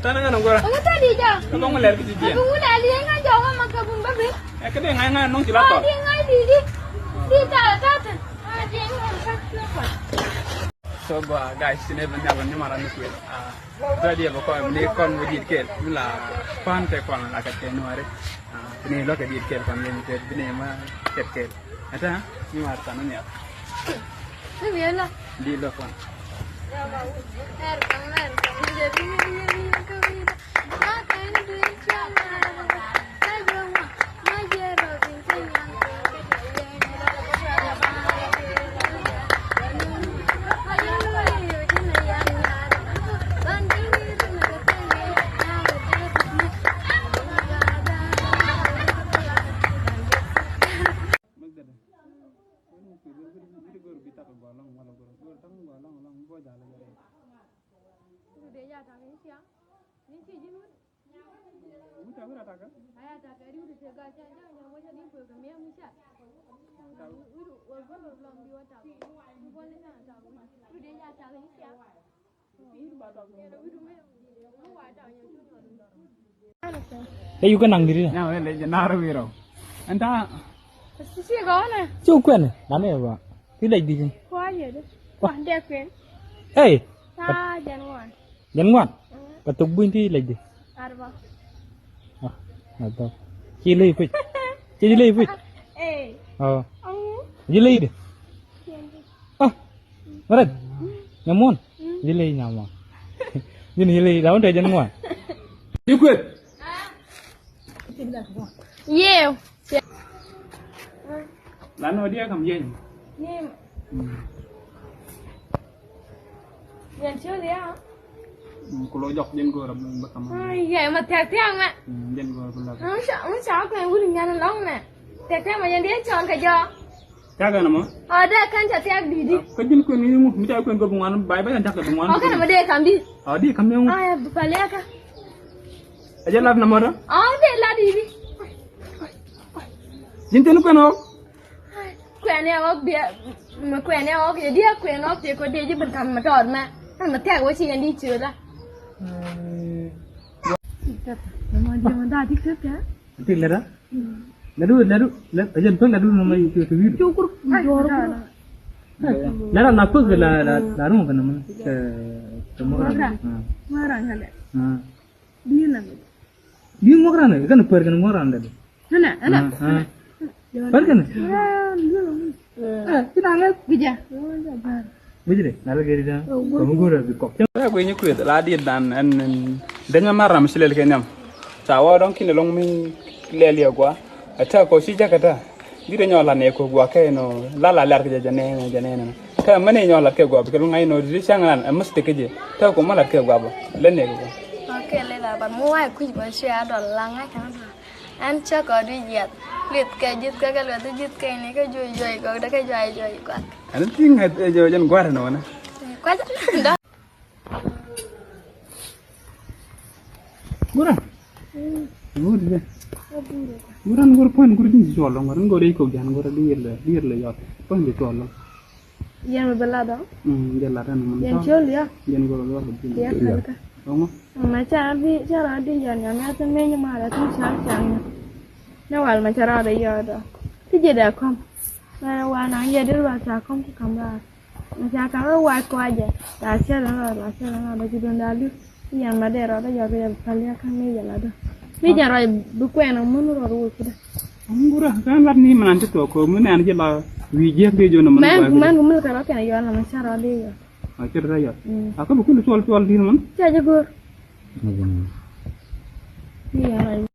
Tanah kan orang. Kamu tadi jah. Kamu ngeler ke dia. Aku udah dia nggak jauh sama kabun babe. Kede ngai nong cilato. Dia nggak di tak. Dia nggak. So guys, ini benar marah nih kuil. Tadi apa kau ini kon wujud kel, mula pan te kon agak tenuare. Ini lo ke wujud kel kon ini kel, ini mah kel. Ada ni marah tanah ni. Ini biarlah. Di lo kon. You kan nang diri. Nah, ini jenar wiro. Entah. Sisi kau na? Cuk kan? Name apa? Tidak di sini. Kau aja deh. Wah dia kuen. Hey, Januan. jangan. Patok buin ti lagi. Arba. Ah, atau. Cili fit. Cili fit. Oh. Cili deh. Ah, berat. Nyamun. Cili nyamun. Ini cili daun deh jangan. Ikut. Iya. Lalu dia kamu jadi. Nih. Yang cuma dia. Kalau jok jen gue rabang bakam. Iya, mah tiang mak. Jen gue rabang. Muốn cháo cái udah nyana long nè. Tiang mà yang dia chọn cái jo. Jaga nama. Ada kan tiang di di. Kajin kau ni minta kau bungan, bye bye jangan bungan. Oh kan nama dia kambi. Di kami yang. Ah ya balik ka. Aja lah nama orang. Oh dia lah di di. Jinten kau nak. Kuenya awak dia, kuenya awak dia kuenya awak dia kau dia je berkam motor mak. Kan tiang awak sih yang di curah. Nama dia mana dah dikit ya? Nanti lera. Lalu, aja tuh lalu nama itu video. Cukur jor. Lera nak pun lalu kan nama. Marah kali. Dia nama. Dia mau kerana, kan pergi mau kerana dah. Anak. Pergi kan? Kita anggap bija. Bujire, nala geri dah. Kamu gura bikok. Aku ini kuat. Ladi dan dengan marah mesti lelaki nyam. Cawa dong kini long mi leli aku. Acha kau sih jaga dah. Dia nyola ni aku gua ke no lala lar kerja jane. Kau mana nyola ke gua? Kalau ngai no diri sangat mesti kerja. Tahu kau malah ke gua apa? Lene gua. Oke, lela ban muai kuj ban sia dol langai kan. An cha ko di yat. Lit ka jit ka lu tu jit ka ini ka joy ko da ka joy ko. Ada tinggal jangan gua ada mana. Kwa dah. Gura. Gura. Gura pun gura ni jual long. Gura ikut jangan gura dia le jauh. Pun dia jual long. Yang berbela dah. Jalan mana. Yang jual ya. Jangan gura luar. Dia kan. Kamu? Macam abi cara dia jangan yang tu main malah tu siang. Nawal macam ada ya dah. Tidak ada kom. Nah, warna dia dulu macam kom tu kamera. Macam kamera white ko aja. Rahasia lah baju dondalu. Yang Madera ada ya dia kalian kan meja lah dah. Meja raya buku yang menurut aku sudah. Gura kan lar ni menanti tu aku mana aja lah. Wijek dia jo nama. Main gumul kalau kan ya nama cara dia. Ajar raya. Aku bukan jual di mana. Saja gur. Iya.